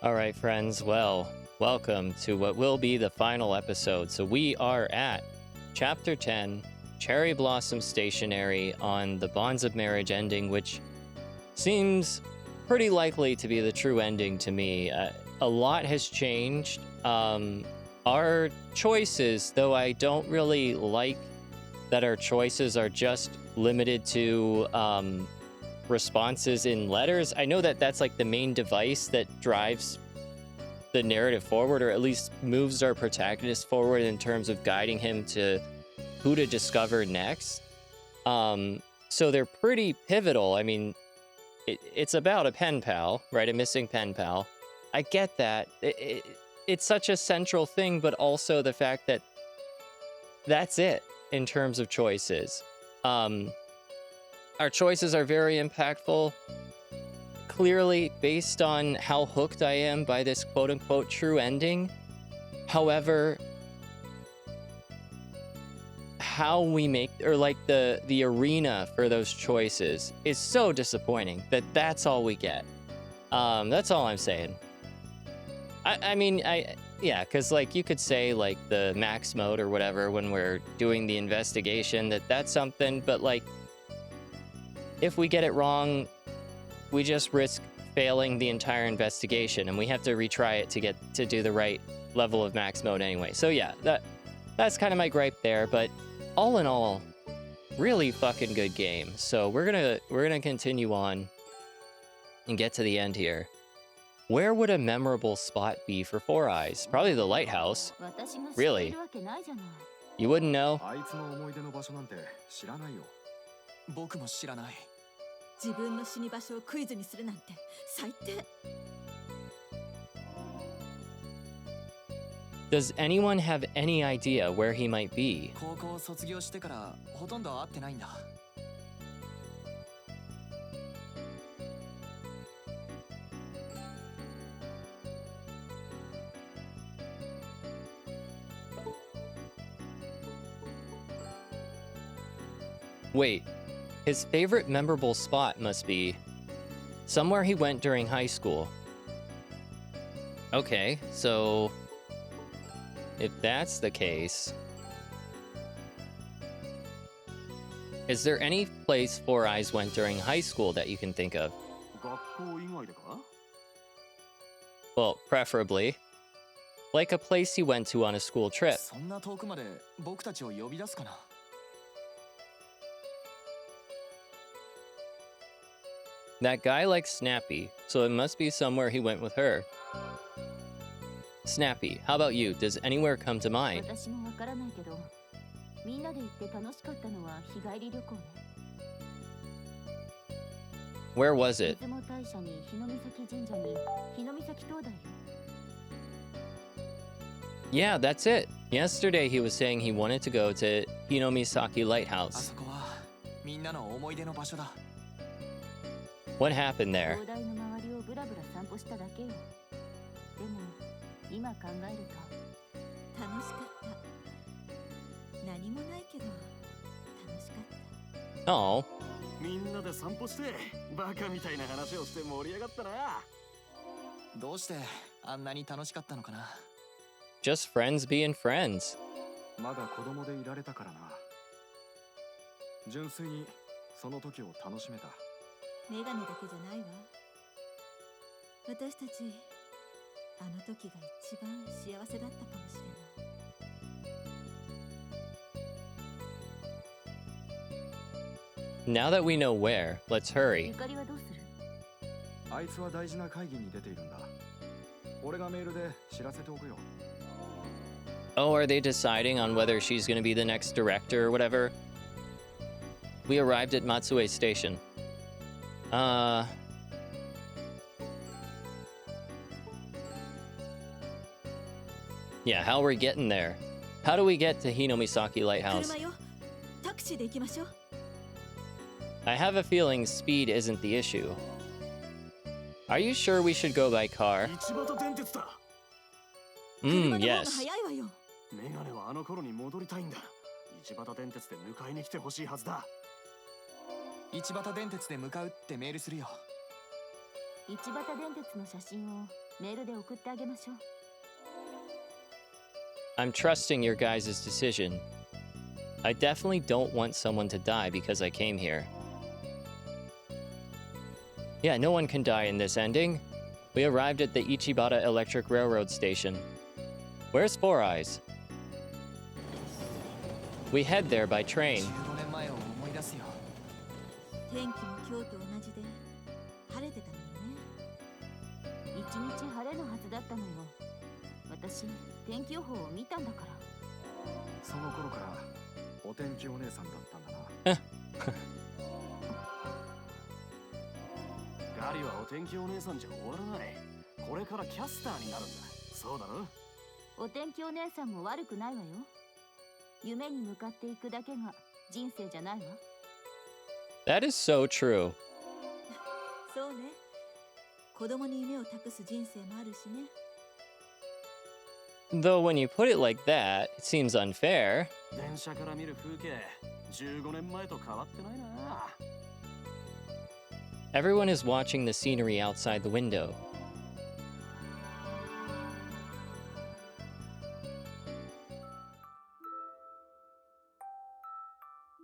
All right, friends. Well, welcome to what will be the final episode. So we are at Chapter 10, Cherry Blossom Stationery, on the bonds of marriage ending, which seems pretty likely to be the true ending to me. A lot has changed. Our choices, though I don't really like that our choices are just limited to responses in letters. I know that that's like the main device that drives the narrative forward, or at least moves our protagonist forward in terms of guiding him to who to discover next. So they're pretty pivotal. I mean, it's about a pen pal, right? A missing pen pal. I get that. It's such a central thing, but also the fact that that's it in terms of choices. Our choices are very impactful, clearly based on how hooked I am by this quote-unquote true ending. However, how we make, or like the arena for those choices is so disappointing that that's all we get. That's all I'm saying. Yeah, because like you could say like the max mode or whatever when we're doing the investigation, that's something, but like if we get it wrong, we just risk failing the entire investigation, and we have to retry it to get to do the right level of max mode anyway. So yeah, that's kind of my gripe there, but all in all, really fucking good game. So we're gonna continue on and get to the end here. Where would a memorable spot be for Four Eyes? Probably the lighthouse. Really? You wouldn't know? Does anyone have any idea where he might be? Wait, his favorite memorable spot must be somewhere he went during high school. Okay, so if that's the case, is there any place Four Eyes went during high school that you can think of? Well, preferably. Like a place he went to on a school trip. That guy likes Snappy, so it must be somewhere he went with her. Snappy, how about you? Does anywhere come to mind? Where was it? Yeah, that's it. Yesterday he was saying he wanted to go to Hinomiisaki Lighthouse. What happened there? Oh. Just friends being friends. Now that we know where, let's hurry. Oh, are they deciding on whether she's gonna be the next director or whatever? We arrived at Matsue Station. Yeah, how are we getting there? How do we get to Hinomiisaki Lighthouse? I have a feeling speed isn't the issue. Are you sure we should go by car? Yes. メールで送ってあげましょう。 I'm trusting your guys' decision. I definitely don't want someone to die because I came here. Yeah, no one can die in this ending. We arrived at the Ichibata Electric Railroad Station. Where's Four Eyes? We head there by train. 15年前を思い出すよ。天気も今日と同じで晴れてたのよね。一日晴れのはずだったのよ。私天気予報を見たんだから。その頃からお天気お姉さんだったんだな。ガリはお天気お姉さんじゃ終わらない。これからキャスターになるんだ。そうだろ？お天気お姉さんも悪くないわよ。夢に向かっていくだけが人生じゃないわ。That is so true. そうね。子供に夢を託す人生もあるしね。Though when you put it like that, it seems unfair. 電車から見る風景、15年前と変わってないな。Everyone is watching the scenery outside the window.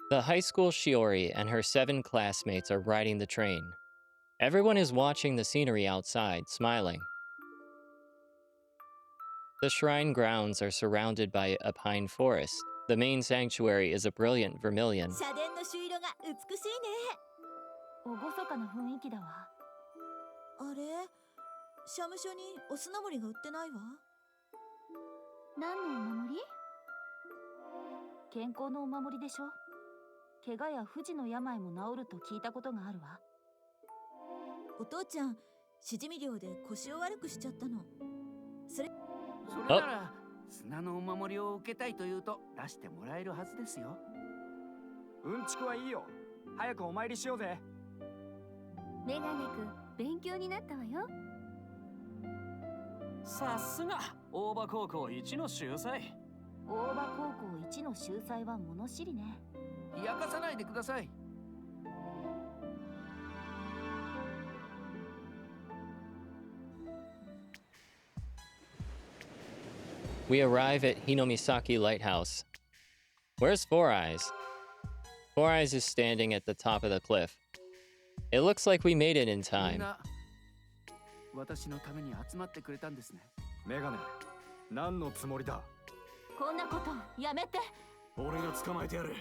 The high school Shiori and her 7 classmates are riding the train. Everyone is watching the scenery outside, smiling. The shrine grounds are surrounded by a pine forest. The main sanctuary is a brilliant vermilion. 社殿の朱色が美しいね。厳かな雰囲気だわ。あれ、社務所にお砂盛りが売ってないわ。何のお守り？健康のお守りでしょ。怪我や不治の病も治ると聞いたことがあるわ。お父ちゃん、しじみ漁で腰を悪くしちゃったの。それなら砂のお守りを受けたいというと出してもらえるはずですよ。うんちくはいいよ。早くお参りしようぜ。メガネくん、勉強になったわよ。さすが大場高校一の秀才。大場高校一の秀才は物知りね。冷やかさないでください。We arrive at Hinomiisaki Lighthouse. Where's Four Eyes? Four Eyes is standing at the top of the cliff. It looks like we made it in みん time. な私のために集まってくれたんですね。メガネ、何のつもりだ？こんなことやめて。俺が捕まえてやる。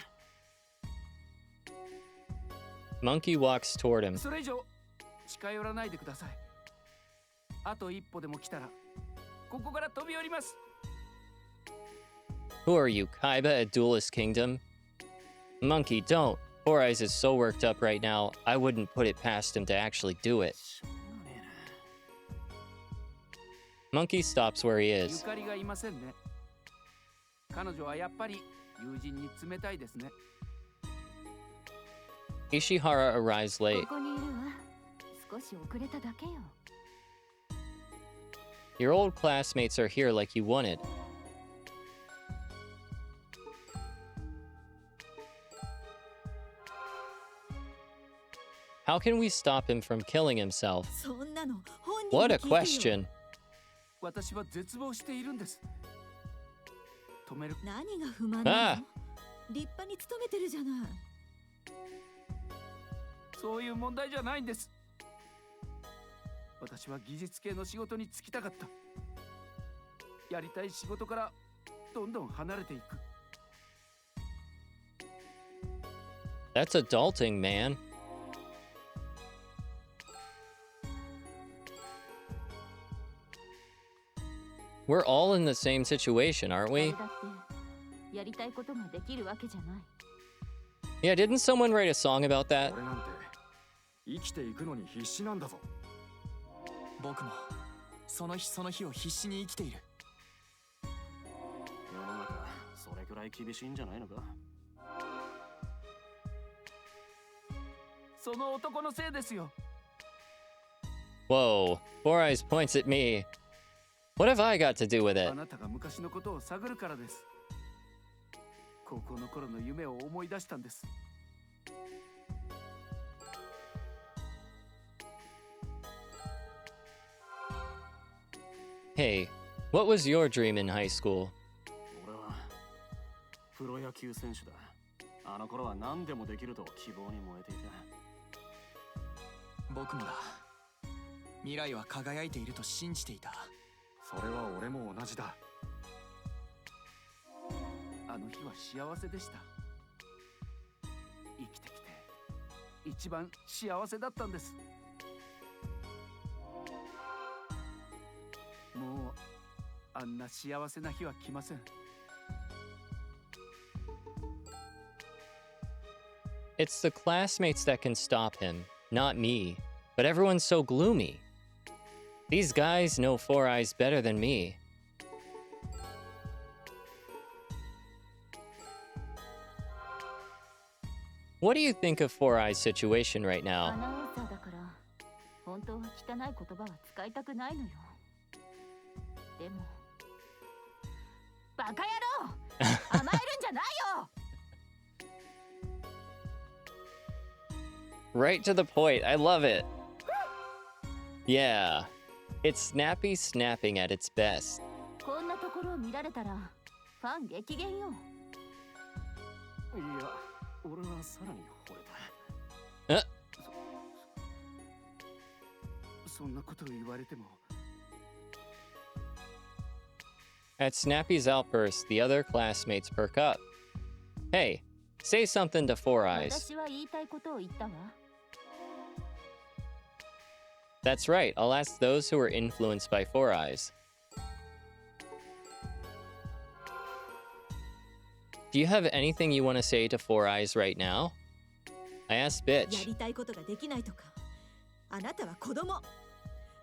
Monkey walks toward him. それ以上近寄らないでください。あと一歩でも来たらここから飛び降ります。Who are you, Kaiba at Duelist Kingdom? Monkey, don't. Four Eyes is so worked up right now, I wouldn't put it past him to actually do it. しょうがねえ Monkey stops where he な。ゆ is. かりがいませんね。彼女はやっぱり友人に冷たいですね。Ishihara arrives こ late. こにいるわ。少し遅れただけよ。Your old classmates are here like you wanted. How can we stop him from killing himself? そんなの本人に What a 聞いてよ。 question. 私は絶望しているんです。止める。何が不満なあの？立派に勤めてるじゃない。そういう問題じゃないんです。私は技術系の仕事に就きたかった。やりたい仕事からどんどん離れていく。That's adulting, man. We're all in the same situation, aren't 誰 we? だってやりたいことができるわけじゃない。 Yeah, didn't someone write a song about that? 俺なんて生きていくのに必死なんだぞ。僕もその日その日を必死に生きている。世の中それくらい厳しいんじゃないのか？その男のせいですよ。 Whoa, Four Eyes points at me. What have I got to do with あ it? なたが昔のことを探るからです。高校の頃の夢を思い出したんです。Hey, what was your dream in high school? 俺はプロ野球選手だ。あの頃は何でもできると希望に燃えていた。僕もだ。未来は輝いていると信じていた。それは俺も同じだ。あの日は幸せでした。生きてきて一番幸せだったんです。もうあんな幸せな日は来ません。It's the classmates that can stop him, not me. But everyone's so gloomy. These guys know Four Eyes better than me. What do you think of Four Eyes' situation right ア now? ナウンサーだから本当は汚い言葉は使いたくないのよ。でもバカ野郎甘えるんじゃないよ。 Right to the point. I love it. Yeah. It's snappy snapping at its best. こんなところを見られたらファン激減よ。いや、俺はさらに惚れた。そんなことを言われても。At Snappy's outburst, the other classmates perk up. Hey, say something to Four Eyes. 私は言いたいことを言ったわ。 That's right, I'll ask those who are influenced by Four Eyes. Do you have anything you want to say to Four Eyes right now? I asked や Bitch. りたいことができないとか。あなたは子供。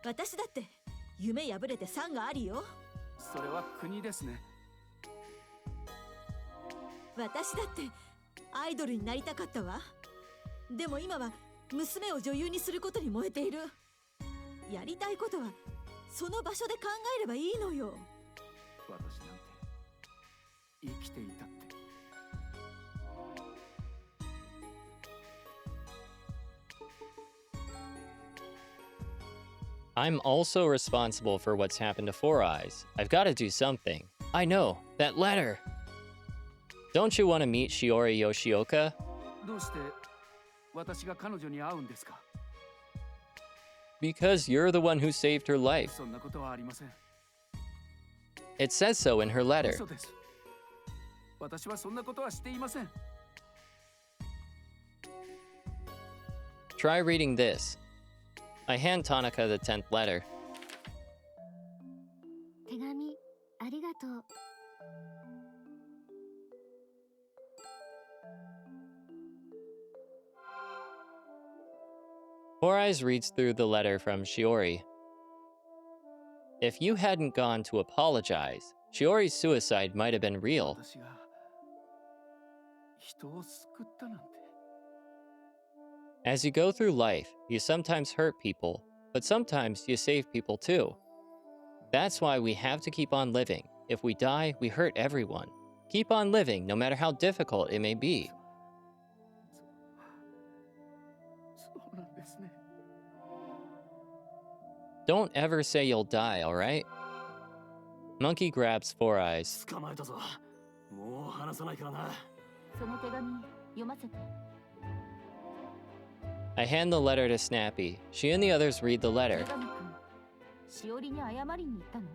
私だって夢破れて産がありよ。それは国ですね。私だってアイドルになりたかったわ。でも今は娘を女優にすることに燃えている。やりたいことはその場所で考えればいいのよ。私なんて生きていたって。I'm also responsible for what's happened to Four Eyes. I've got to do something. I know, that letter! Don't you want to meet Shiori Yoshioka? どうして私が彼女に会うんですか。 Because you're the one who saved her life. そんなことはありません。 It says so in her letter. 嘘です。私はそんなことはしていません。 Try reading this. I hand Tanaka the 10th letter. 手紙ありがとう。 Four Eyes reads through the letter from Shiori. If you hadn't gone to apologize, Shiori's suicide might have been real. 私が人を救ったなんて。 As you go through life, you sometimes hurt people, but sometimes you save people too. That's why we have to keep on living. If we die, we hurt everyone. Keep on living, no matter how difficult it may be. そうなんですね。 Don't ever say you'll die, alright? Monkey grabs Four Eyes. 捕まえたぞ。もう離さないからな。その手紙読ませて。 I hand the letter to Snappy. She and the others read the letter. 女神くん、しおりに謝りに行ったの？は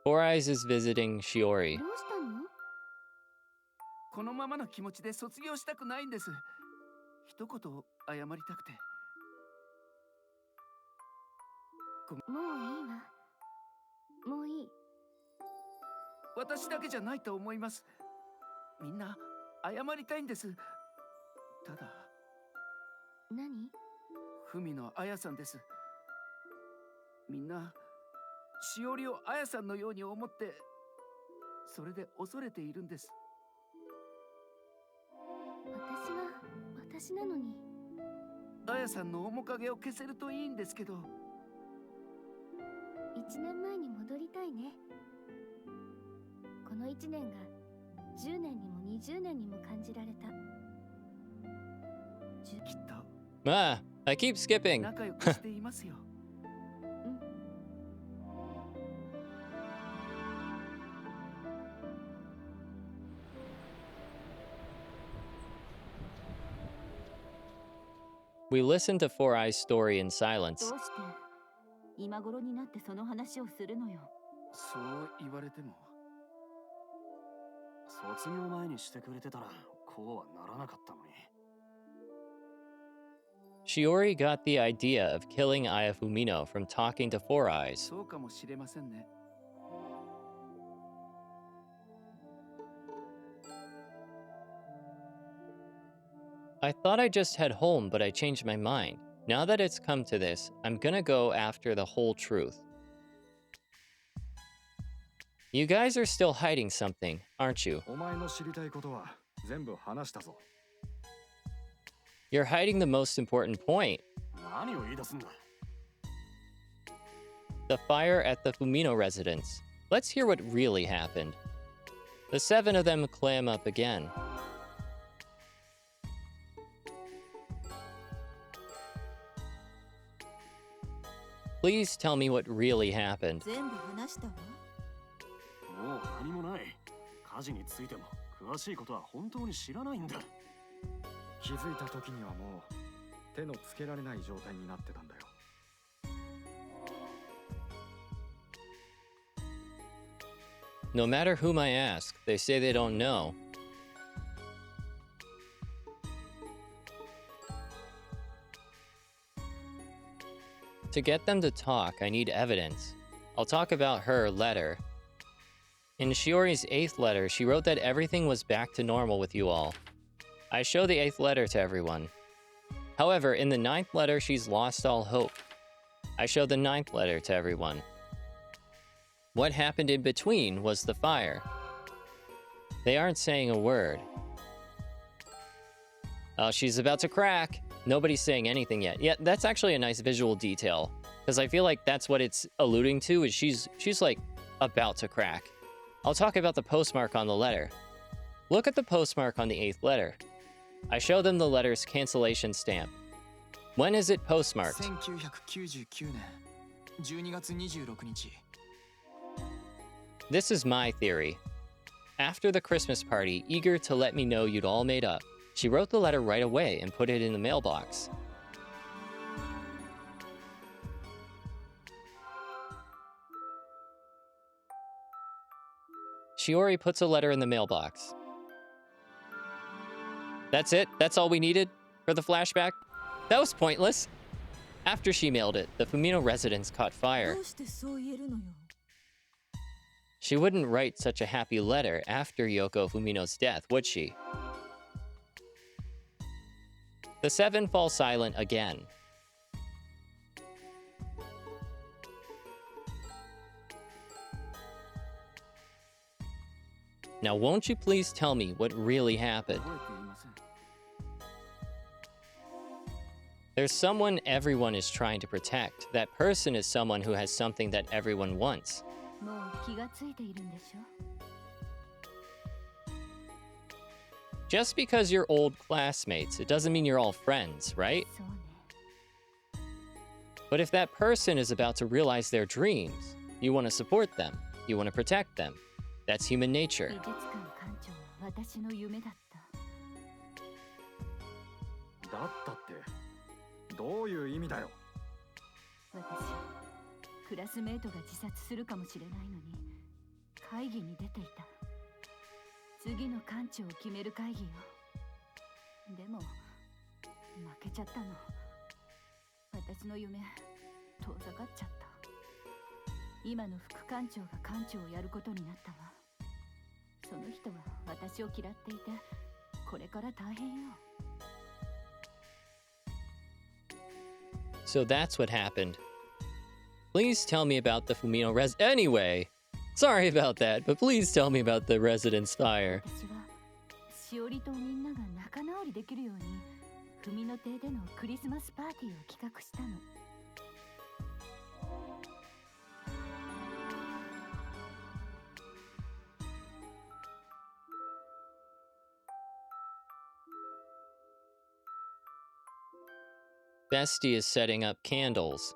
Four Eyes is visiting Shiori. どうしたの？い。このままの気持ちで卒業したくないんです。一言謝りたくて。 もういいわ。もういい。私だけじゃないと思います。みんな謝りたいんです。ただ、何？ふみのあやさんです。みんなしおりをあやさんのように思って、それで恐れているんです。私は私なのに。あやさんの面影を消せるといいんですけど。 1年前に戻りたいね。ここの1年が10年にも20年にも感じられた。きっと Ah, I keep skipping. 仲良くしていますよ。We listened to Four Eyes' story in silence. どうして今頃になってその話をするのよ。そう言われても。卒業前にしてくれてたらこうはならなかったのに。Shiori got the idea of killing Ayafumino from talking to Four Eyes. そうかもしれませんね。I thought I just head home, but I changed my mind. Now that it's come to this, I'm gonna go after the whole truth. You guys are still hiding something, aren't you? お前の知りたいことは全部話したぞ。You're hiding the most important point. 何を言い出すんだ。The fire at the Fumino residence. Let's hear what really happened. The 7 of them clam up again. Please tell me what really happened. 全部話したわ。もう何もない。火事についても詳しいことは本当に知らないんだ。気づいた時にはもう手のつけられない状態になってたんだよ。No matter whom I ask, they say they don't know. To get them to talk, I need evidence. I'll talk about her letter. In Shiori's 8th letter, she wrote that everything was back to normal with you all. I show the 8th letter to everyone. However, in the 9th letter, she's lost all hope. I show the 9th letter to everyone. What happened in between was the fire. They aren't saying a word. Oh, she's about to crack. Nobody's saying anything yet. Yeah, that's actually a nice visual detail. Because I feel like that's what it's alluding to, is she's like about to crack. I'll talk about the postmark on the letter. Look at the postmark on the 8th letter. I show them the letter's cancellation stamp. When is it postmarked? 1999年12月26日。This is my theory. After the Christmas party, eager to let me know you'd all made up, she wrote the letter right away and put it in the mailbox. Shiori puts a letter in the mailbox. That's it? That's all we needed for the flashback? That was pointless. After she mailed it, the Fumino residence caught fire. どうしてそう言えるのよ。She wouldn't write such a happy letter after Yoko Fumino's death, would she? The 7 fall silent again. Now, won't you please tell me what really happened? 覚えていません。 There's someone everyone is trying to protect. That person is someone who has something that everyone wants. もう気がついているんでしょ。 Just because you're old classmates, it doesn't mean you're all friends, right? そうね。 But if that person is about to realize their dreams, you want to support them, you want to protect them. That's human nature. 美術館館長は私の夢だった。だったってどういう意味だよ。私、クラスメートが自殺するかもしれないのに、会議に出ていた。次の館長を決める会議よ。でも、負けちゃったの。私の夢、遠ざかっちゃった。今の副館長が館長をやることになったわ。その人は私を嫌っていて、これから大変よ。So that's what happened. Please tell me about the Fumino Anyway, sorry about that, but please tell me about the residence fire. 私はしおりとみんなが仲直りできるように、フミの邸でのクリスマスパーティーを企画したの。Bestie is setting up candles.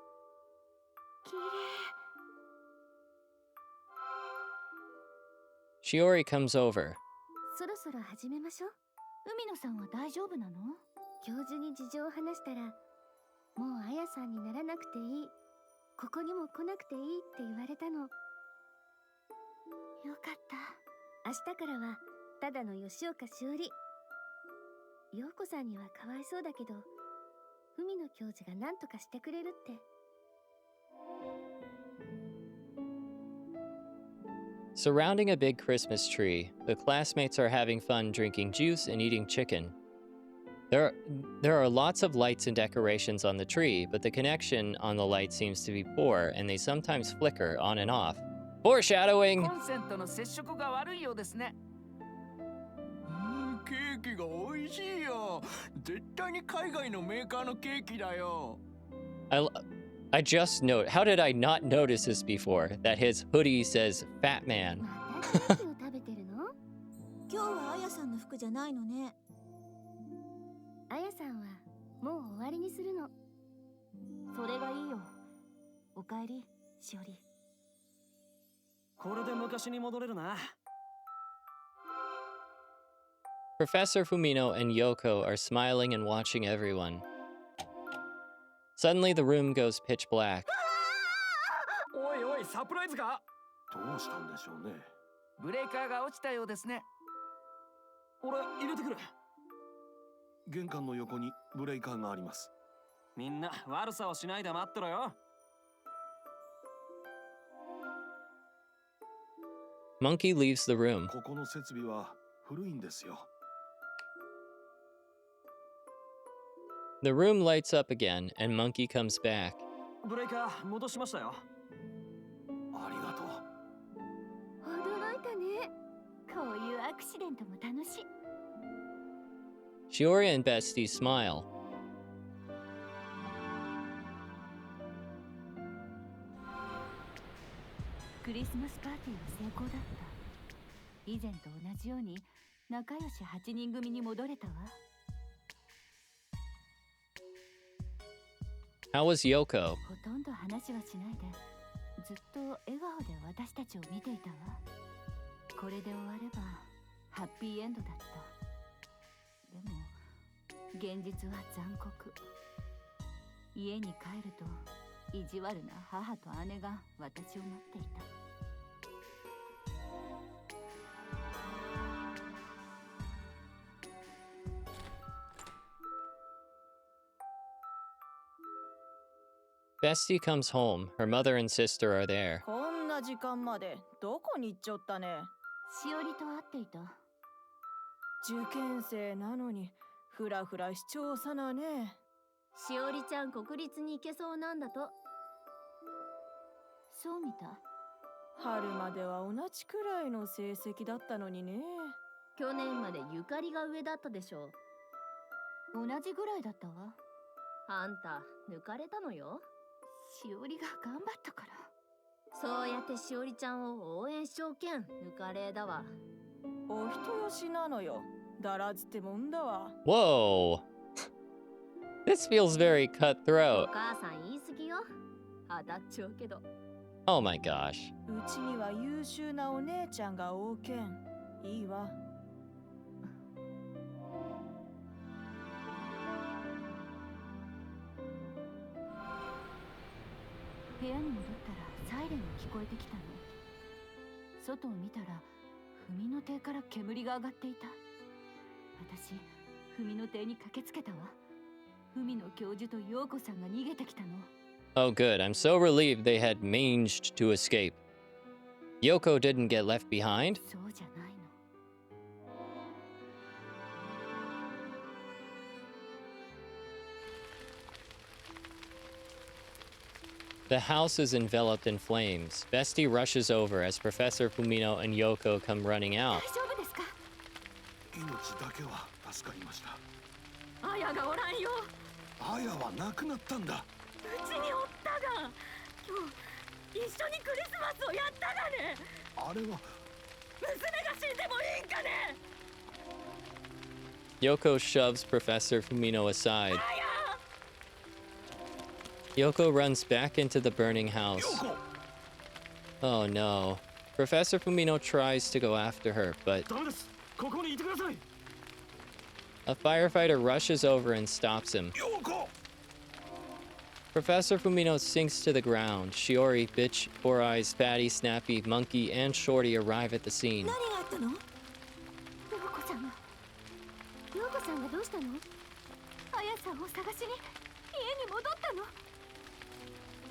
綺麗。 Shiori comes over. そろそろ始めましょう。海野さんは大丈夫なの？教授に事情を話したら、もうあやさんにならなくていい。ここにも来なくていいって言われたの。よかった。明日からはただの吉岡しおり。陽子さんにはかわいそうだけど、海野教授が何とかしてくれるって。Surrounding a big Christmas tree, the classmates are having fun drinking juice and eating chicken. There are lots of lights and decorations on the tree, but the connection on the light seems to be poor, and they sometimes flicker on and off. Foreshadowing! コンセントの接触が悪いようですね。ケーキが美味しいよ。絶対に海外のメーカーのケーキだよ。I just note. How did I not notice this before? That his hoodie says Fat Man. またケーキを食べてるの？今日はあやさんの服じゃないのね。あやさんはもう終わりにするの。それがいいよ。おかえり、しおり。これで昔に戻れるな。Professor Fumino and Yoko are smiling and watching everyone. Suddenly, the room goes pitch black. おいおい、サプライズか？どうしたんでしょうね。ブレーカーが落ちたようですね。俺入れてくる。玄関の横にブレーカーがあります。みんな悪さをしないで待ってろよ。Monkey leaves the room. ここの設備は古いんですよ。The room lights up again, and Monkey comes back. ブレーカー戻しましたよ。ありがとう。驚いたね。こういうアクシデントも楽しい。Shiori and Bestie smile. クリスマスパーティーは成功だった。以前と同じように仲良し8人組に戻れたわ。How was Yoko? ほとんど話はしないで、ずっと笑顔で私たちを見ていたわ。これで終わればハッピーエンドだった。でも現実は残酷。家に帰ると意地悪な母と姉が私を待っていた。Bestie comes home. Her mother and sister are there. こんな時間までどこに行っちゃったね。しおりと会っていた。受験生なのにふらふらしちょうさなね。しおりちゃん国立に行けそうなんだと。そうみたい。春までは同じくらいの成績だったのにね。去年までゆかりが上だったでしょ。同じぐらいだったわ。あんた抜かれたのよ。しおりが頑張ったから。そうやってしおりちゃんを応援しょうけん抜かれだわ。お人よしなのよ。だらずってもんだわ。Whoa! This feels very お cutthroat. 母さん言い過ぎよ。当たっちゃうけど。Oh my gosh. うちには優秀なお姉ちゃんがおうけん。いいわ。部屋に戻ったらサイレンが聞こえてきたの。外を見たら文の邸から煙が上がっていた。私、文の邸に駆けつけたわ。文の教授と陽子さんが逃げてきたの。Oh good, I'm so relieved they had managed to escape. Yoko didn't get left behind? そうじゃないの。The house is enveloped in flames. Bestie rushes over as Professor Fumino and Yoko come running 大 out. 丈夫ですか？命だけは助かりました。あやがおらんよ。あやは亡くなったんだ。うちにおったが。今日一緒にクリスマスをやったがね。あれは娘が死んでもいいんかね。 Yoko shoves Professor Fumino aside. あや。Yoko runs back into the burning house. Oh no. Professor Fumino tries to go after her, but a firefighter rushes over and stops him. Professor Fumino sinks to the ground. Shiori, Bitch, Four Eyes, Fatty, Snappy, Monkey, and Shorty arrive at the scene. 何があったの？陽子ちゃんがどうしたの？あやさんを探しに家に戻ったの？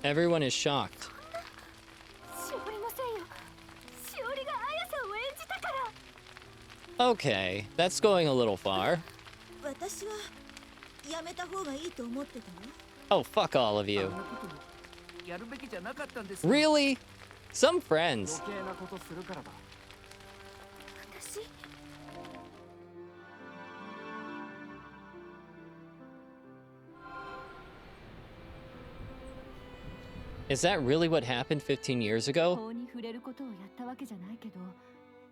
Everyone is shocked. しおりのせいよ。しおりがあやさんを演じたから。 Okay, that's going a little far. 私はやめた方がいいと思ってたよ。 Oh, fuck all of you. やるべきじゃなかったんです。 Really? Some friends. 余計なことするからだ。私 Is that really what happened 15 years ago? 法に触れることをやったわけじゃないけど、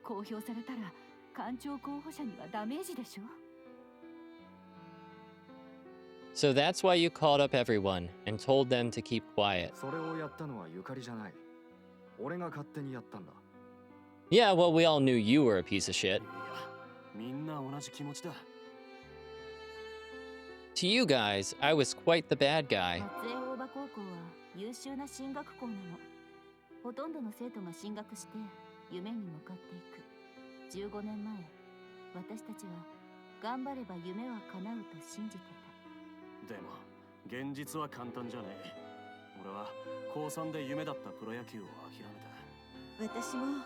公表されたら官庁候補者にはダメージでしょ。 So that's why you called up everyone and told them to keep quiet. それをやったのはゆかりじゃない。俺が勝手にやったんだ。 Yeah, well, we all knew you were a piece of shit. いや、みんな同じ気持ちだ。 To you guys, I was quite the bad guy. 松江大場高校は優秀な進学校なの。ほとんどの生徒が進学して夢に向かっていく。15年前、私たちは頑張れば夢は叶うと信じてた。 でも現実は簡単じゃねえ。俺は高3で夢だったプロ野球を諦めた。私も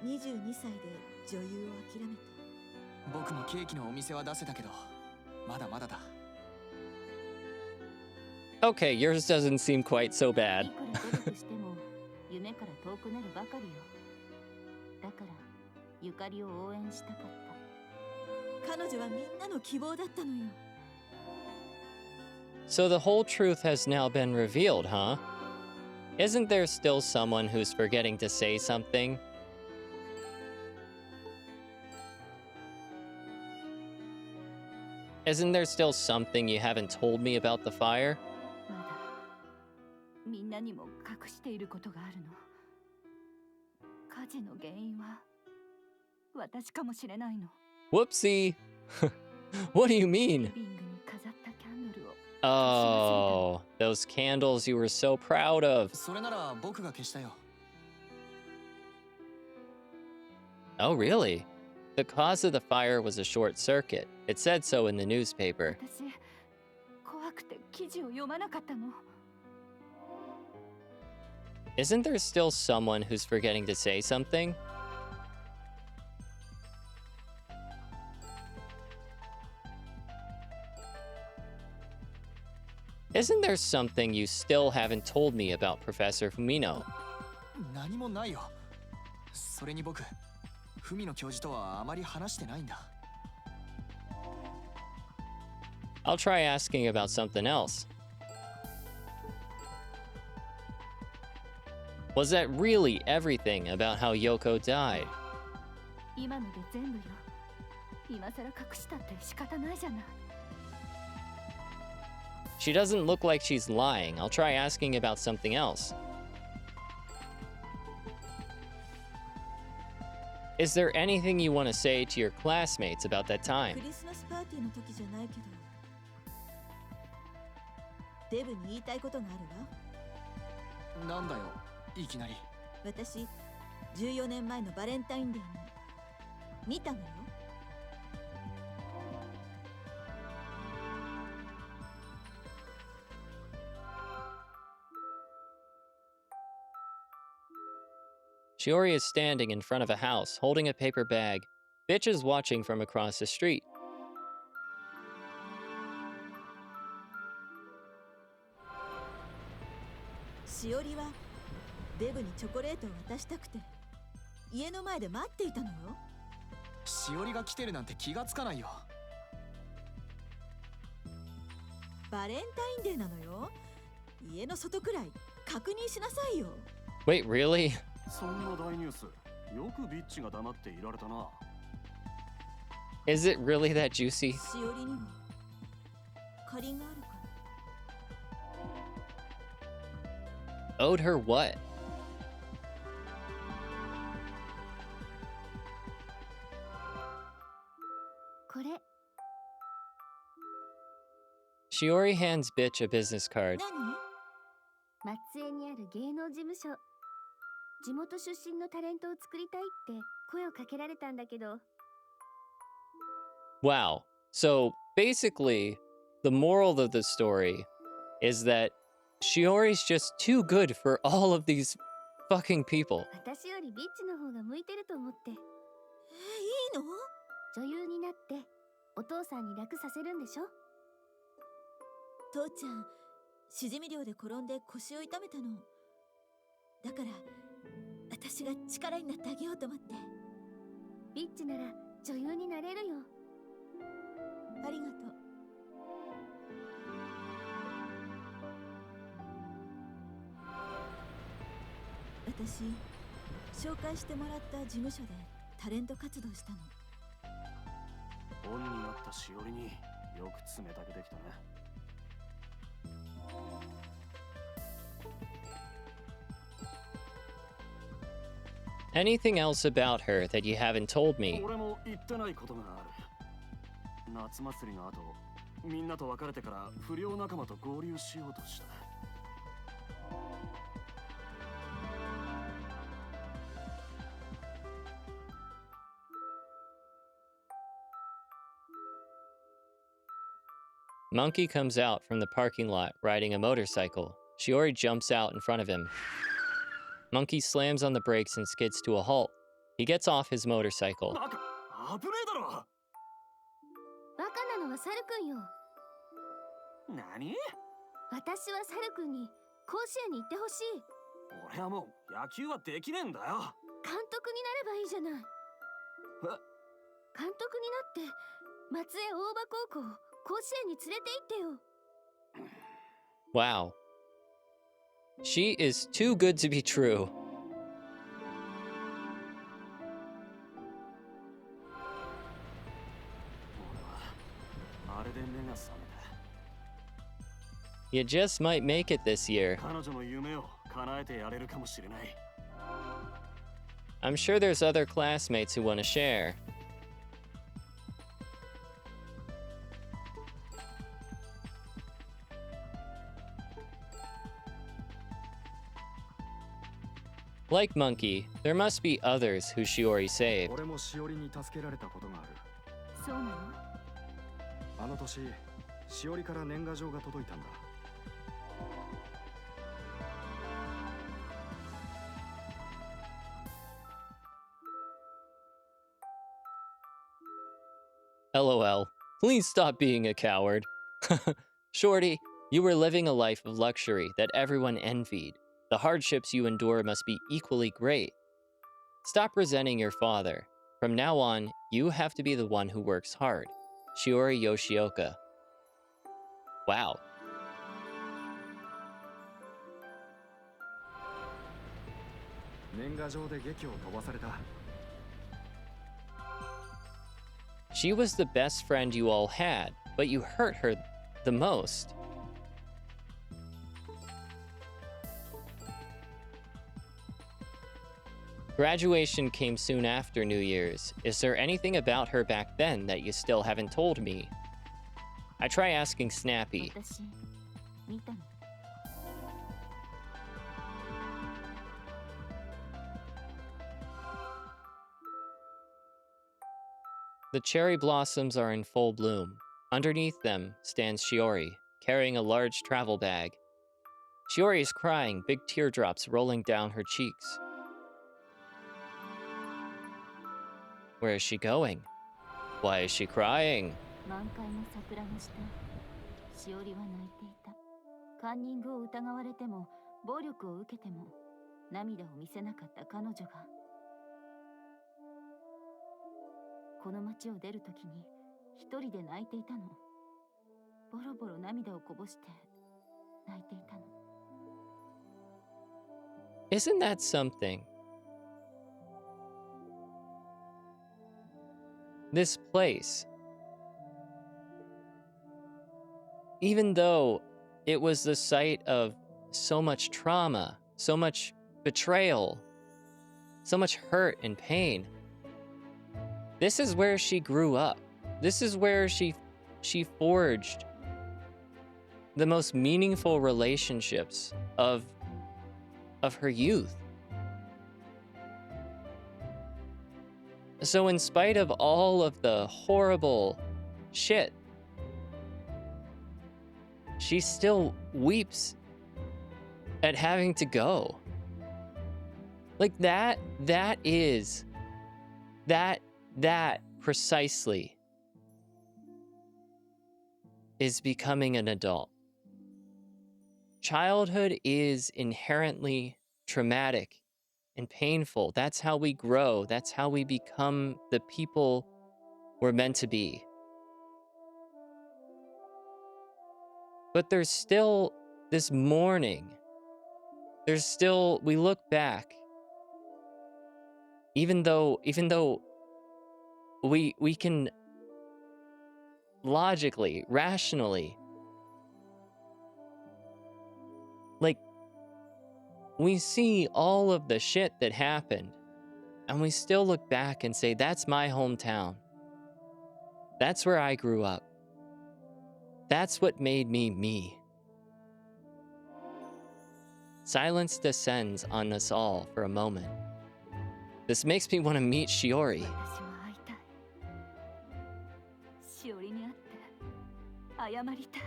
22歳で女優を諦めた。僕もケーキのお店は出せたけど、まだまだだ。 Okay, yours doesn't seem quite so い bad. くら努力しても夢から遠くなるばかりよ。だからゆかりを応援したかった。彼女はみんなの希望だったのよ。 So the whole truth has now been revealed, huh? Isn't there still someone who's forgetting to say something? Isn't there still something you haven't told me about the fire? まだみんなにも隠していることがあるの。火事の原因は私かもしれないの。 Whoopsie! What do you リ mean? ビングに飾ったキャンドルを Oh, those candles you were so proud of. それなら僕が消したよ。 Oh, really? The cause of the fire was a short circuit. It said so in the newspaper. 私怖くて記事を読まなかったの。 Isn't there still someone who's forgetting to say something? Isn't there something you still haven't told me about Professor Fumino? 何もないよ。それに僕、文野教授とはあまり話してないんだ。 I'll try asking about something else. Was that really everything about how Yoko died? 今ので全部よ。今さら隠したって仕方ないじゃない。 She doesn't look like she's lying. I'll try asking about something else. Is there anything you want to say to your classmates about that time? クリスマスパーティーの時じゃないけど、デブに言いたいことがあるわ。なんだよ、いきなり。私、14年前のバレンタインデーに見たのよ。Shiori is standing in front of a house, holding a paper bag. Bitch is watching from across the street. しおりはデブにチョコレートを渡したくて家の前で待っていたのよ。しおりが来てるなんて気がつかないよ。バレンタインデーなのよ。家の外くらい確認しなさいよ。 Wait, really? そんな大ニュース、よくビッチが黙っていられたな。 Is it really that juicy? しおりにも借りがあるから。Owed her what? Shiori hands Bitch a business card. 何？松江にある芸能事務所。地元出身のタレントを作りたいって声をかけられたんだけど。Wow. So basically, the moral of the story is that Shiori's just too good for all of these fucking people. 私よりビッチの方が向いてると思って。いいの？女優になってお父さんに楽させるんでしょ？父ちゃん、しじみ漁で転んで腰を痛めたの。だから私が力になってあげようと思って。ビッチなら女優になれるよ。ありがとう。私、紹介してもらった事務所でタレント活動したの。本になったしおりによく冷たくできたね。Anything else about her that you haven't told me? 俺も言ってないことがある。夏祭りの後、みんなと別れてから不良仲間と合流しようとした。Monkey comes out from the parking lot riding a motorcycle. Shiori jumps out in front of him. Monkey slams on the brakes and skids to a halt. He gets off his motorcycle. なんか危ねえだろ。バカなのはサルくんよ。何？私はサルくんに甲子園に行ってほしい。俺はもう野球はできねえんだよ。監督になればいいじゃない。監督になって松江大場高校甲子園に連れて行ってよ。Wow. She is too good to be true. 俺はあれで目が覚めた。You just might make it this year. 彼女の夢を叶えてやれるかもしれない。I'm sure there's other classmates who want to share. Like Monkey, there must be others who Shiori saved. 俺もしおりに助けられたことがある。そうなの？あの年、しおりから年賀状が届いたんだ。LOL. Please stop being a coward. Shorty, you were living a life of luxury that everyone envied. The hardships you endure must be equally great. Stop resenting your father. From now on, you have to be the one who works hard. Shiori Yoshioka. Wow. She was the best friend you all had, but you hurt her the most. Graduation came soon after New Year's. Is there anything about her back then that you still haven't told me? I try asking Snappy. 私見たの。The cherry blossoms are in full bloom. Underneath them stands Shiori, carrying a large travel bag. Shiori is crying, big teardrops rolling down her cheeks. Where is she going? Why is she crying? 満開の桜の下、しおりは泣いていた。カンニングを疑われても、暴力を受けても、涙を見せなかった彼女が。この町を出るときに、一人で泣いていたの。ボロボロ涙をこぼして、泣いていたの。Isn't that something? This place, even though it was the site of so much trauma so much betrayal, so much hurt and pain. This is where she grew up. This is where she forged the most meaningful relationships of her youth. So in spite of all of the horrible shit, she still weeps at having to go. Like that precisely is becoming an adult. Childhood is inherently traumatic and painful. That's how we grow. That's how we become the people we're meant to be. But there's still this mourning. We look back, even though we can logically, rationally, like, we see all of the shit that happened, and we still look back and say, that's my hometown. That's where I grew up. That's what made me me. Silence descends on us all for a moment. This makes me want to meet Shiori. しおりに会って謝りたい。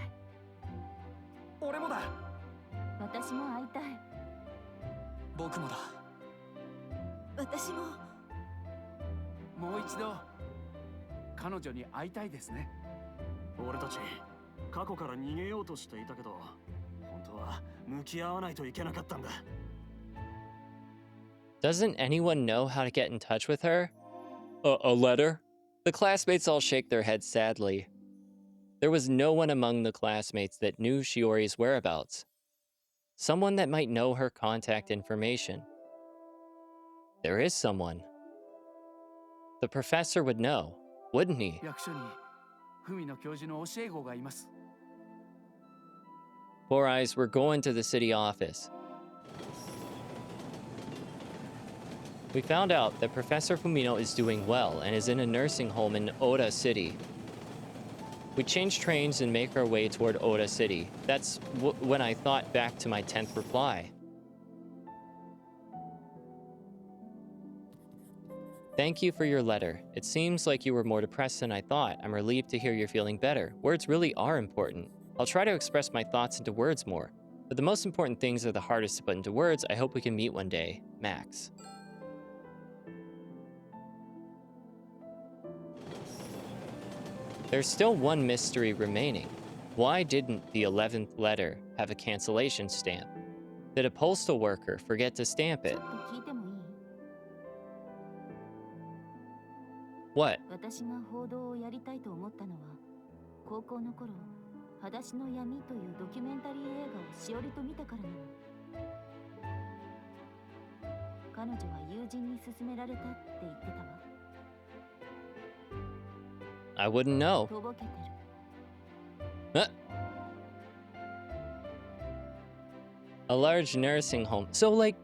俺もだ。私も会いたい。僕もだ。私も。もう一度彼女に会いたいですね。俺たち過去から逃げようとしていたけど、本当は向き合わないといけなかったんだ。Doesn't anyone know how to get in touch with her? A letter? The classmates all shake their heads sadly. There was no one among the classmates that knew Shiori's whereabouts. Someone that might know her contact information. There is someone. The professor would know, wouldn't he? 役所に文野教授の教え子がいます。Four Eyes, we're going to the city office. We found out that Professor Fumino is doing well and is in a nursing home in Oda City. We change trains and make our way toward Oda City. That's when I thought back to my 10th reply. Thank you for your letter. It seems like you were more depressed than I thought. I'm relieved to hear you're feeling better. Words really are important. I'll try to express my thoughts into words more. But the most important things are the hardest to put into words. I hope we can meet one day. Max. There's still one mystery remaining. Why didn't the 11th letter have a cancellation stamp? Did a postal worker forget to stamp it? What? 私が報道をやりたいと思ったのは、高校の頃、裸足の闇というドキュメンタリー映画をしおりと見たからなの。彼女は友人に勧められたって言ってたわ。I wouldn't know. とぼけてる。A large nursing home. So, like,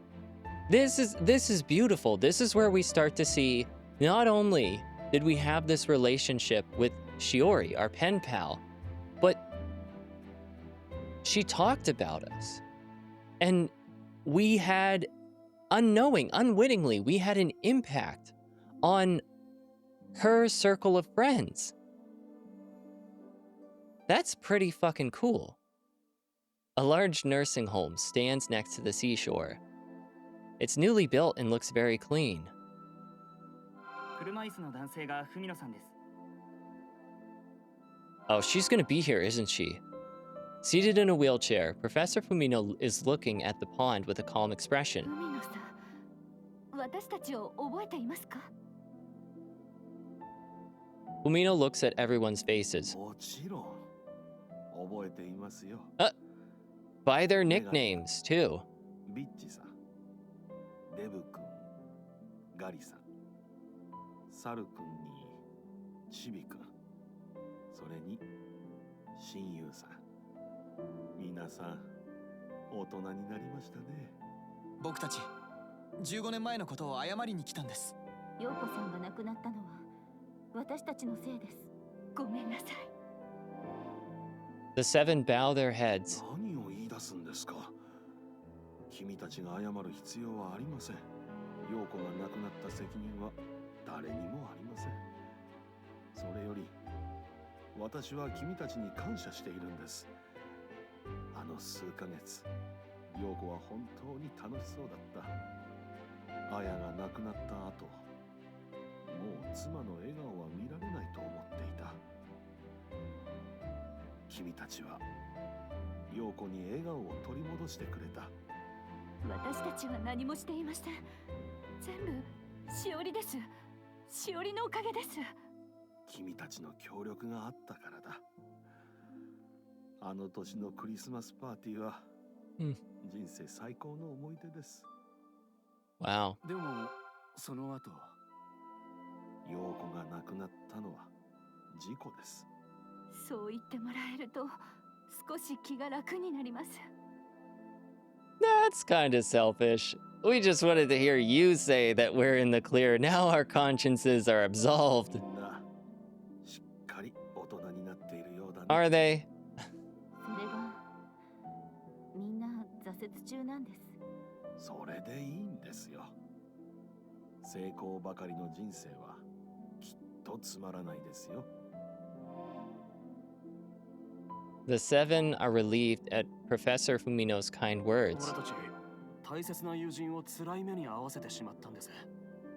this is beautiful. This is where we start to see, not only did we have this relationship with Shiori, our pen pal, but she talked about us. And we had, unwittingly, we had an impact on her circle of friends. That's pretty fucking cool. A large nursing home stands next to the seashore. It's newly built and looks very clean. 車椅子の男性が文野さんです。 Oh, she's gonna be here, isn't she? Seated in a wheelchair, Professor Fumino is looking at the pond with a calm expression. 海野さん、私たちを覚えていますか？ Fumino looks at everyone's faces. もちろん覚えていますよ。By their nicknames, too. ビッチさん、デブ君、ガリさん、サル君にチビ君、それに親友さん。皆さん大人になりましたね。僕たち15年前のことを謝りに来たんです。陽子さんが亡くなったのは私たちのせいです。ごめんなさい。 The seven bow their heads. 何を言い出すんですか。君たちが謝る必要はありません。陽子が亡くなった責任は誰にもありません。それより私は君たちに感謝しているんです。あの数ヶ月、陽子は本当に楽しそうだった。綾が亡くなった後、もう妻の笑顔は見られないと思っていた。君たちは陽子に笑顔を取り戻してくれた。私たちは何もしていません。全部しおりです。しおりのおかげです。君たちの協力があったからだ。あの年のクリスマスパーティーは、人生最高の思い出です。Wow. でもその後、陽子が亡くなったのは事故です。そう言ってもらえると少し気が楽になります。That's kind of selfish. We just wanted to hear you say that we're in the clear. Now our consciences are absolved. みんなしっかり大人になっているようだね。Are they? それがみんな挫折中なんです。それでいいんですよ。成功ばかりの人生はきっとつまらないですよ。The seven are relieved at Professor Fumino's kind words. 俺たち大切な友人を辛い目に遭わせてしまったんです。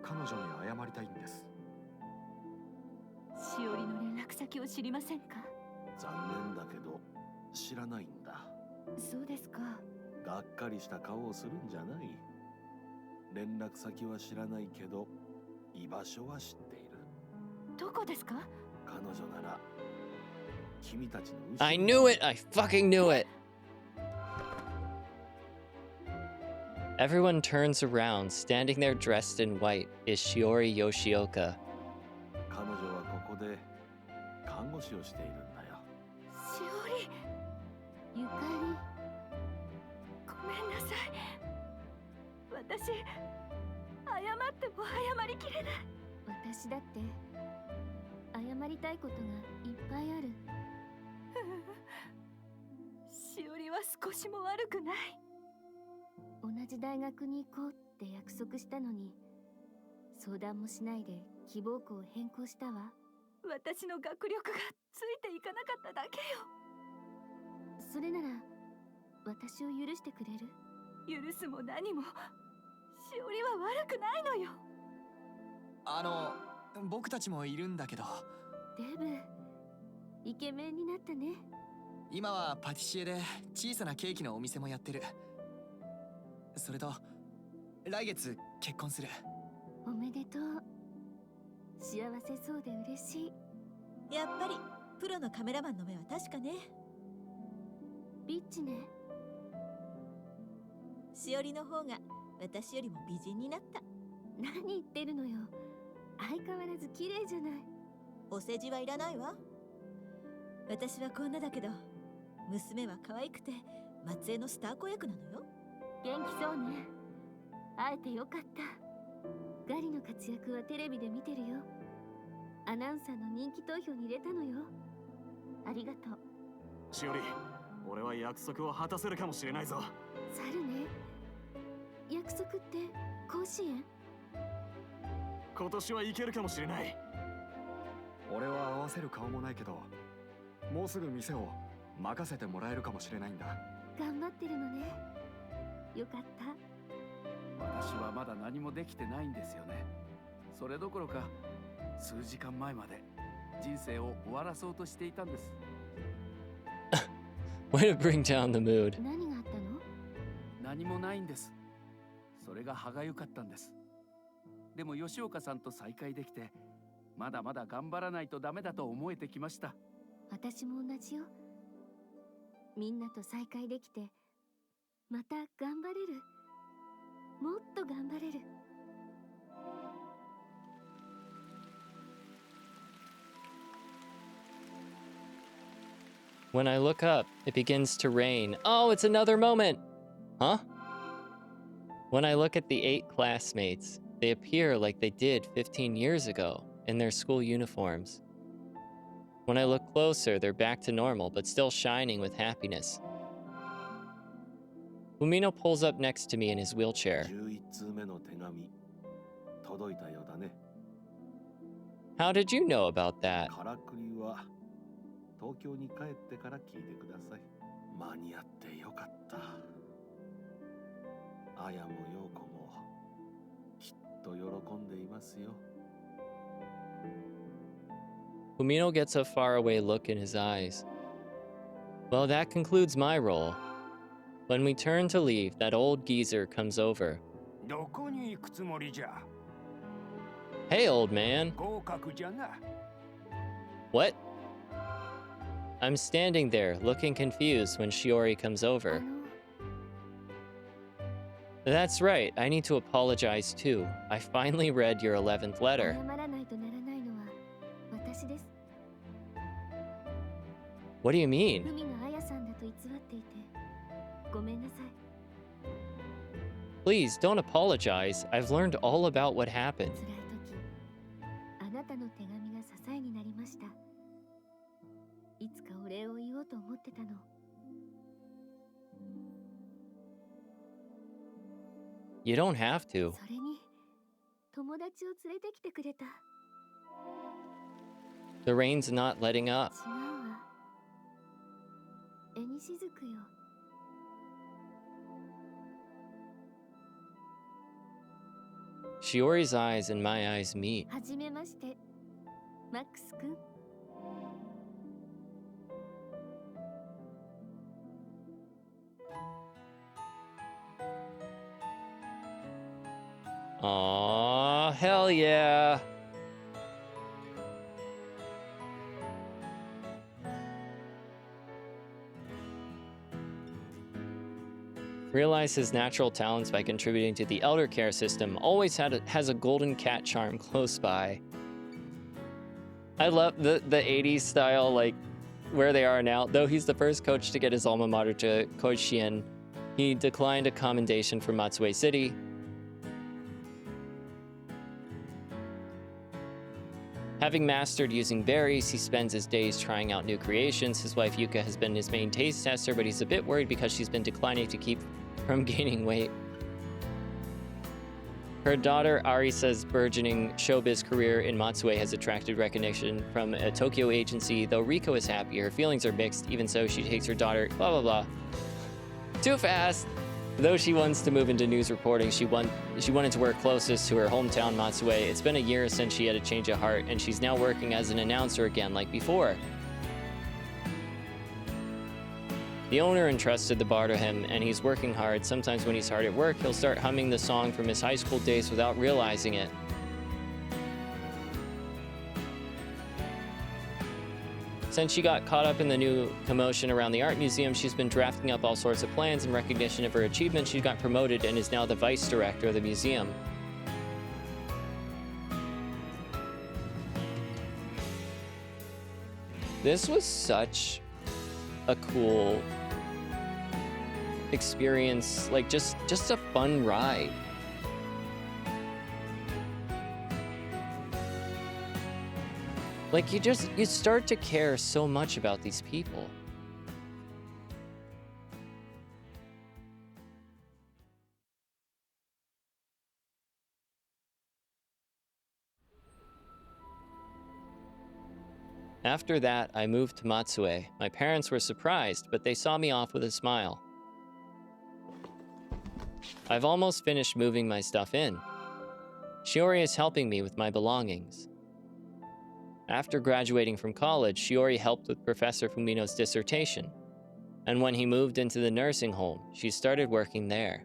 彼女に謝りたいんです。しおりの連絡先を知りませんか？残念だけど知らないんだ。そうですか。がっかりした顔をするんじゃない。連絡先は知らないけど居場所は知っている。どこですか？彼女なら君たちの後ろに。 I knew it! I fucking knew it! Everyone turns around. Standing there dressed in white is Shiori Yoshioka. 彼女はここで看護師をしているんだよ。しおり、ゆかり、ごめんなさい。私、謝っても謝りきれない。私だって謝りたいことがいっぱいある。しおりは少しも悪くない。同じ大学に行こうって約束したのに、相談もしないで希望校を変更したわ。私の学力がついていかなかっただけよ。それなら私を許してくれる？許すも何も、しおりは悪くないのよ。僕たちもいるんだけど。デブ、イケメンになったね。今はパティシエで小さなケーキのお店もやってる。それと来月結婚する。おめでとう。幸せそうで嬉しい。やっぱりプロのカメラマンの目は確かね。ビッチね。しおりの方が私よりも美人になった。何言ってるのよ。相変わらず綺麗じゃない。お世辞はいらないわ。私はこんなだけど、娘は可愛くて松江のスター子役なのよ。元気そうね。会えてよかった。ガリの活躍はテレビで見てるよ。アナウンサーの人気投票に入れたのよ。ありがとう。しおり、俺は約束を果たせるかもしれないぞ。猿ね。約束って甲子園？今年はいけるかもしれない。俺は合わせる顔もないけど、もうすぐ店を任せてもらえるかもしれないんだ。頑張ってるのね。よかった。私はまだ何もできてないんですよね。それどころか数時間前まで人生を終わらそうとしていたんです。Way to bring down the mood. 何があったの？何もないんです。それが歯がゆかったんです。でも吉岡さんと再会できて、まだまだ頑張らないとダメだと思えてきました。私も同じよ。みんなと再会できて、また頑張れる。もっと頑張れる。When I look up, it begins to rain. Oh, it's another moment. Huh? When I look at the 8 classmates, they appear like they did 15 years ago in their school uniforms. When I look closer, they're back to normal, but still shining with happiness. Fumino pulls up next to me in his wheelchair. 11通目の手紙届いたようだね。 How did you know about that? からくりは東京に帰ってから聞いてください。間に合ってよかった。あやも陽子もきっと喜んでいますよ。 Fumino gets a faraway look in his eyes. Well, that concludes my role. When we turn to leave, that old geezer comes over. どこに行くつもりじゃ? Hey, old man. 合格じゃな。 What? I'm standing there, looking confused when Shiori comes over. That's right, I need to apologize too. I finally read your 11th letter. 謝らないとならないのは私です。 What do you mean? 海があやさんだと偽っていてごめんなさい。 Please, don't apologize. I've learned all about what happened. 辛い時、あなたの手紙が支えになりました。いつかお礼を言おうと思ってたの。 You don't have to. それに友達を連れてきてくれた。 The rain's not letting up. 違うわ。絵にしずくよ。 Shiori's eyes and my eyes meet. はじめまして、マックスくん。 Aw, hell yeah. Realize his natural talents by contributing to the elder care system. Always has a golden cat charm close by. I love the 80s style, like where they are now. Though he's the first coach to get his alma mater to Koishien, he declined a commendation from Matsue City. Having mastered using berries, he spends his days trying out new creations. His wife Yuka has been his main taste tester, but he's a bit worried because she's been declining to keep from gaining weight. Her daughter Arisa's burgeoning showbiz career in Matsue has attracted recognition from a Tokyo agency. Though Riko is happy, her feelings are mixed. Even so, she takes her daughter, blah blah blah. Too fast! Though she wants to move into news reporting, she wanted to work closest to her hometown Matsue. It's been a year since she had a change of heart, and she's now working as an announcer again like before. The owner entrusted the bar to him, and he's working hard. Sometimes when he's hard at work, he'll start humming the song from his high school days without realizing it. Since she got caught up in the new commotion around the art museum, she's been drafting up all sorts of plans in recognition of her achievements. She got promoted and is now the vice director of the museum. This was such a cool experience, like just a fun ride. Like you start to care so much about these people. After that, I moved to Matsue. My parents were surprised, but they saw me off with a smile. I've almost finished moving my stuff in. Shiori is helping me with my belongings. After graduating from college, Shiori helped with Professor Fumino's dissertation. And when he moved into the nursing home, she started working there.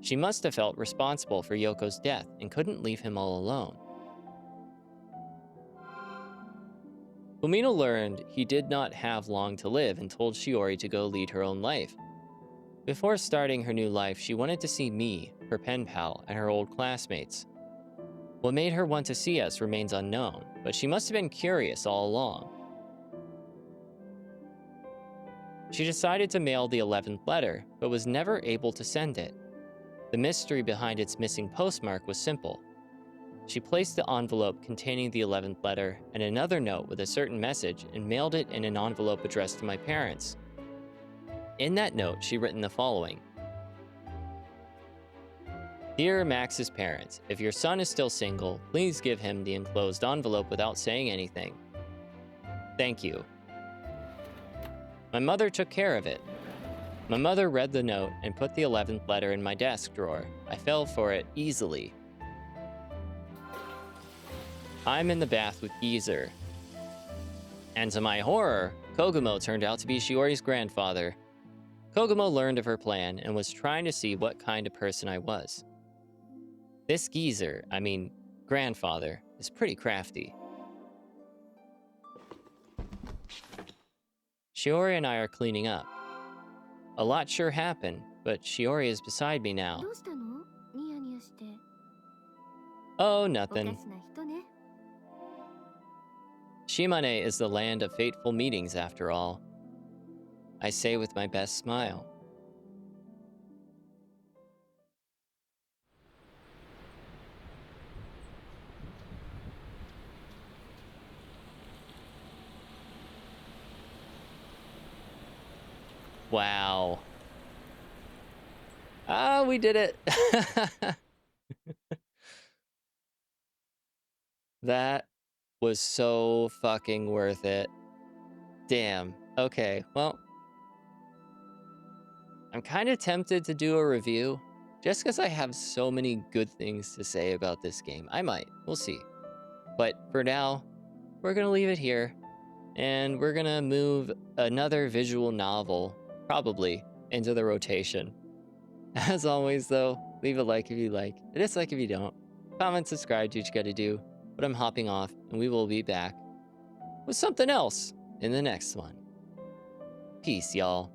She must have felt responsible for Yoko's death and couldn't leave him all alone. Fumino learned he did not have long to live and told Shiori to go lead her own life. Before starting her new life, she wanted to see me, her pen pal, and her old classmates. What made her want to see us remains unknown, but she must have been curious all along. She decided to mail the 11th letter, but was never able to send it. The mystery behind its missing postmark was simple. She placed the envelope containing the 11th letter and another note with a certain message and mailed it in an envelope addressed to my parents. In that note, she written the following. Dear Max's parents, if your son is still single, please give him the enclosed envelope without saying anything. Thank you. My mother took care of it. My mother read the note and put the 11th letter in my desk drawer. I fell for it easily. I'm in the bath with Geezer. And to my horror, Kogumo turned out to be Shiori's grandfather. Kogumo learned of her plan and was trying to see what kind of person I was. This Geezer, grandfather, is pretty crafty. Shiori and I are cleaning up. A lot sure happened, but Shiori is beside me now. Oh, nothing. Shimane is the land of fateful meetings after all. I say with my best smile. Wow. Ah, we did it. That was so fucking worth it. Damn. Okay, well, I'm kind of tempted to do a review just because I have so many good things to say about this game. I might. We'll see. But for now, we're going to leave it here. And we're going to move another visual novel, probably, into the rotation. As always, though, leave a like if you like, a dislike if you don't. Comment, subscribe, do what you gotta do. But I'm hopping off, and we will be back with something else in the next one. Peace, y'all.